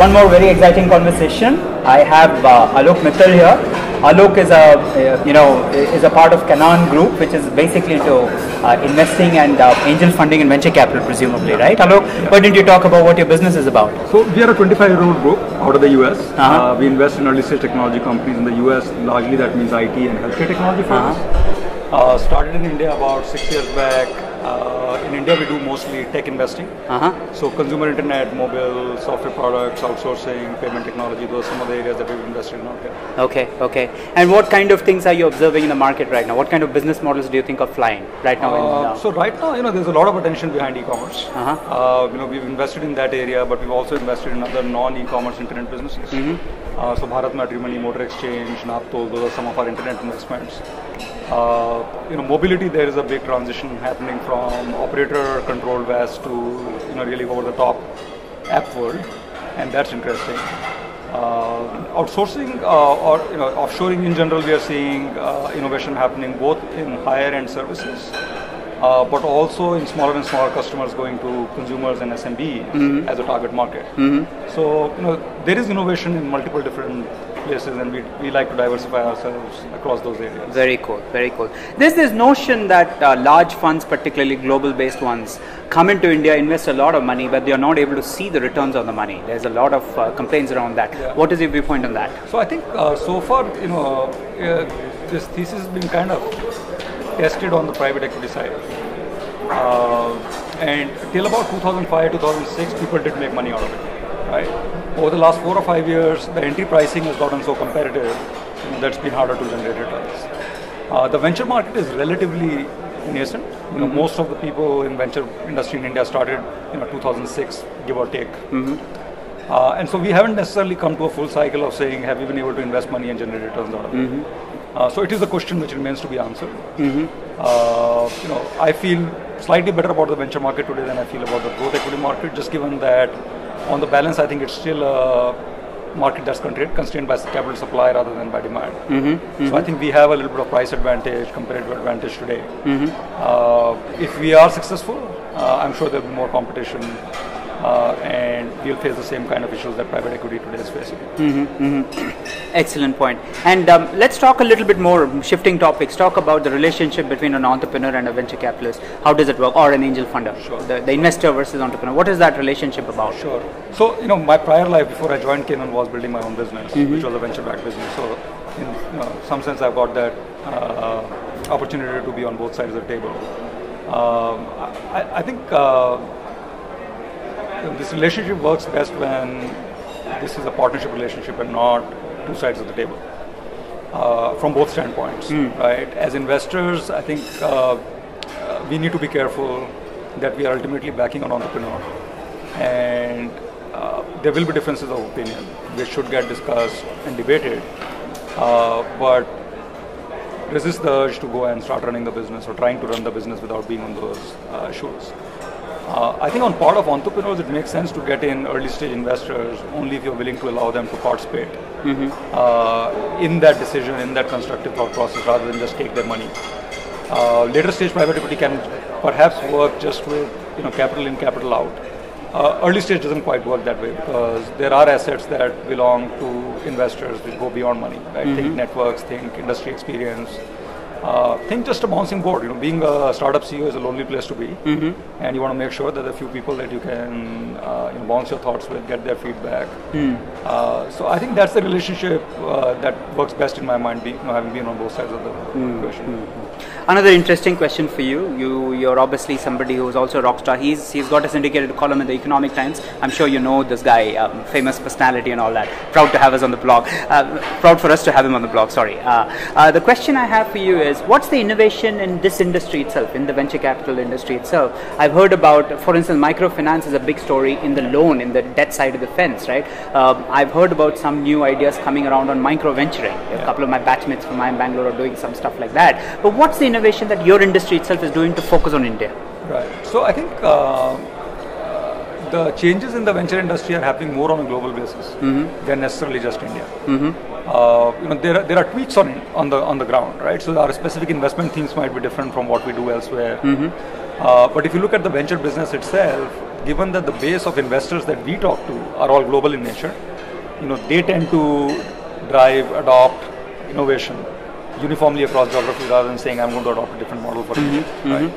one more very exciting conversation. I have Alok Mittal here. Alok is a part of Canaan Group, which is basically into investing and angel funding and venture capital, presumably, right? Alok, why don't you talk about what your business is about? So we are a 25-year-old group out of the US. We invest in early stage technology companies in the US. Largely that means IT and healthcare technology firms. Started in India about 6 years back. In India, we do mostly tech investing. So consumer internet, mobile, software products, outsourcing, payment technology, those are some of the areas that we've invested in out here. Okay. And what kind of things are you observing in the market right now? What kind of business models do you think are flying right now? So right now, there's a lot of attention behind e-commerce. We've invested in that area, but we've also invested in other non-e-commerce internet businesses. So Bharat Matrimony, Motor Exchange, Naptol, those are some of our internet investments. Mobility, there is a big transition happening from operator-controlled VAS to really over-the-top app world, and that's interesting. Outsourcing or offshoring in general, we are seeing innovation happening both in higher-end services, but also in smaller and smaller customers going to consumers and SMBs as a target market. So there is innovation in multiple different places, and we like to diversify ourselves across those areas. Very cool. There's this notion that large funds, particularly global-based ones, come into India, invest a lot of money, but they are not able to see the returns on the money. There's a lot of complaints around that. What is your viewpoint on that? So I think so far, this thesis has been kind of tested on the private equity side. And till about 2005, 2006, people did make money out of it, right? Over the last 4 or 5 years, the entry pricing has gotten so competitive that's been harder to generate returns. The venture market is relatively nascent. Most of the people in venture industry in India started 2006, give or take. And so we haven't necessarily come to a full cycle of saying, have we been able to invest money and generate returns out of it? So it is a question which remains to be answered. I feel slightly better about the venture market today than I feel about the growth equity market, just given that on the balance, I think it's still a market that's constrained by capital supply rather than by demand. So I think we have a little bit of price advantage, competitive advantage today. If we are successful, I'm sure there'll be more competition, and we'll face the same kind of issues that private equity today is facing. Excellent point. And let's talk a little bit more, shifting topics, talk about the relationship between an entrepreneur and a venture capitalist. How does it work? Or an angel funder? Sure. The investor versus entrepreneur. What is that relationship about? Sure. So, my prior life before I joined Canaan was building my own business, which was a venture-backed business. So, in some sense, I've got that opportunity to be on both sides of the table. I think this relationship works best when this is a partnership relationship and not two sides of the table from both standpoints, right? As investors, I think we need to be careful that we are ultimately backing an entrepreneur, and there will be differences of opinion which should get discussed and debated, but resist the urge to go and start running the business or trying to run the business without being on those shoes. I think on part of entrepreneurs, it makes sense to get in early stage investors only if you're willing to allow them to participate in that decision, in that constructive thought process, rather than just take their money. Later stage private equity can perhaps work just with capital in, capital out. Early stage doesn't quite work that way because there are assets that belong to investors which go beyond money. Right? Think networks, think industry experience. Think just a bouncing board. Being a startup CEO is a lonely place to be, and you want to make sure that the few people that you can bounce your thoughts with, get their feedback. So I think that's the relationship that works best in my mind, having been on both sides of the equation. Another interesting question for you. You're obviously somebody who's also a rock star. He's got a syndicated column in the Economic Times. I'm sure you know this guy, famous personality and all that. Proud to have us on the blog. Proud for us to have him on the blog. Sorry. The question I have for you is, what's the innovation in this industry itself, in the venture capital industry itself? I've heard about, for instance, microfinance is a big story in the loan, in the debt side of the fence, right? I've heard about some new ideas coming around on micro venturing. A couple of my batchmates from IIM Bangalore are doing some stuff like that. But what's the innovation that your industry itself is doing to focus on India? Right. So I think the changes in the venture industry are happening more on a global basis than necessarily just India. There are tweaks on the ground, right? So our specific investment themes might be different from what we do elsewhere. But if you look at the venture business itself, given that the base of investors that we talk to are all global in nature, they tend to drive, adopt innovation uniformly across geography rather than saying I'm going to adopt a different model for India. Right?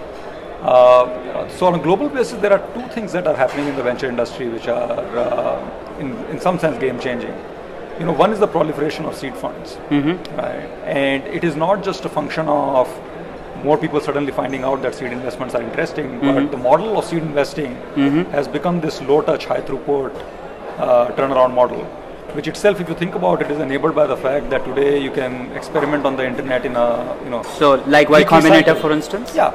So on a global basis, there are two things that are happening in the venture industry which are, in some sense, game changing. One is the proliferation of seed funds, right? And it is not just a function of more people suddenly finding out that seed investments are interesting, but the model of seed investing has become this low-touch, high-throughput turnaround model, which itself, if you think about it, is enabled by the fact that today you can experiment on the internet in a, So, like Y Combinator, for instance? Yeah.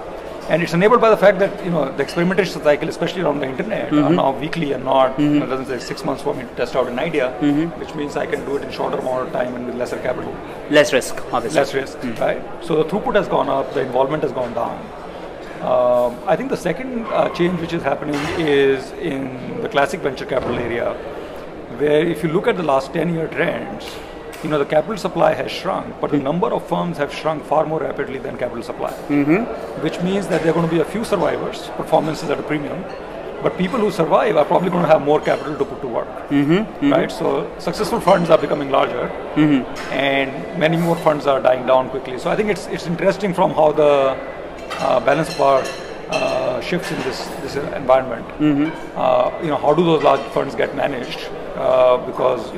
And it's enabled by the fact that the experimentation cycle, especially around the internet, are now weekly and not. It doesn't take 6 months for me to test out an idea, which means I can do it in shorter amount of time and with lesser capital, Less risk, obviously. less risk, right? So the throughput has gone up, the involvement has gone down. I think the second change which is happening is in the classic venture capital area, where if you look at the last 10-year trends, the capital supply has shrunk, but the number of firms have shrunk far more rapidly than capital supply, which means that there are going to be a few survivors, performances at a premium, but people who survive are probably going to have more capital to put to work, right? So successful funds are becoming larger, and many more funds are dying down quickly. So I think it's interesting from how the balance of power shifts in this environment. How do those large funds get managed? Because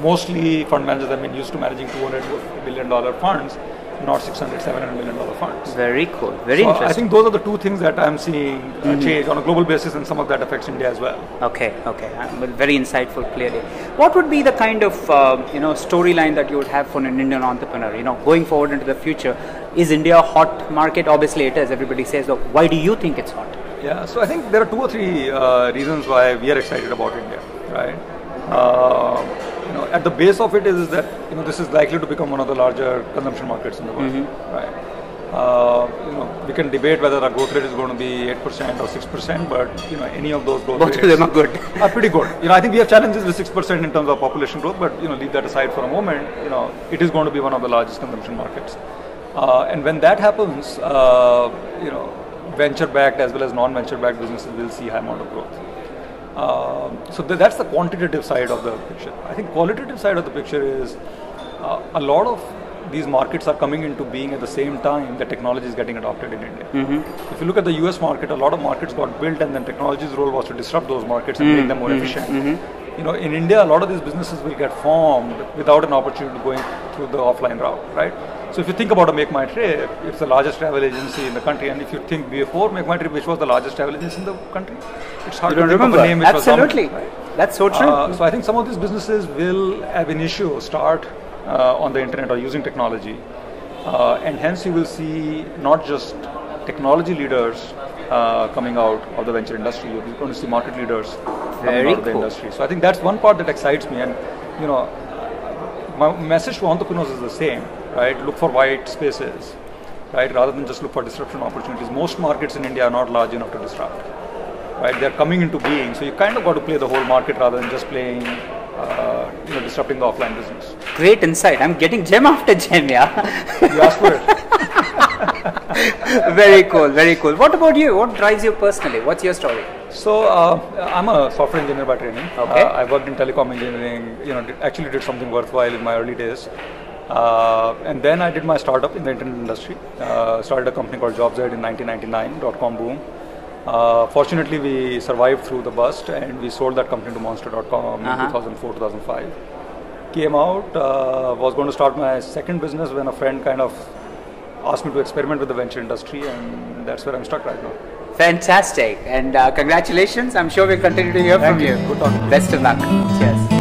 mostly fund managers have been used to managing $200 billion funds, not $600, $700 million funds. Very cool. Very interesting. I think those are the two things that I'm seeing change on a global basis, and some of that affects India as well. Okay. Very insightful, clearly. What would be the kind of storyline that you would have for an Indian entrepreneur? Going forward into the future, is India a hot market? Obviously, it is. Everybody says, so why do you think it's hot? Yeah. So I think there are 2 or 3 reasons why we are excited about India, right? At the base of it is that this is likely to become one of the larger consumption markets in the world, right? We can debate whether our growth rate is going to be 8% or 6%, but any of those growth rates, both of them are good, are pretty good. I think we have challenges with 6% in terms of population growth, but leave that aside for a moment. It is going to be one of the largest consumption markets, and when that happens, venture-backed as well as non-venture-backed businesses will see high amount of growth. So that's the quantitative side of the picture. I think qualitative side of the picture is a lot of these markets are coming into being at the same time that technology is getting adopted in India. If you look at the US market, a lot of markets got built and then technology's role was to disrupt those markets and make them more efficient. In India, a lot of these businesses will get formed without an opportunity going through the offline route, right? So if you think about a Make My Trip, it's the largest travel agency in the country, and if you think before Make My Trip, which was the largest travel agency in the country, it's hard to think of a name which Absolutely. was dominant, right? That's so true. So I think some of these businesses will ab initio start on the internet or using technology, and hence you will see not just technology leaders coming out of the venture industry, you're going to see market leaders coming out of the industry. So I think that's one part that excites me, and my message to entrepreneurs is the same, right? Look for white spaces, right? Rather than just look for disruption opportunities. Most markets in India are not large enough to disrupt, right? They're coming into being, so you kind of got to play the whole market rather than just playing, disrupting the offline business. Great insight. I'm getting gem after gem, yeah. You asked for it. Very cool, very cool. What about you? What drives you personally? What's your story? So I'm a software engineer by training. Okay. I worked in telecom engineering. Actually did something worthwhile in my early days, and then I did my startup in the internet industry. Started a company called JobZ in 1999. .com boom. Fortunately, we survived through the bust, and we sold that company to Monster.com in 2004, 2005. Came out, was going to start my second business when a friend kind of asked me to experiment with the venture industry, and that's where I'm stuck right now. Fantastic, and congratulations. I'm sure we'll continue to hear from you. Good talking. Best of luck. Cheers.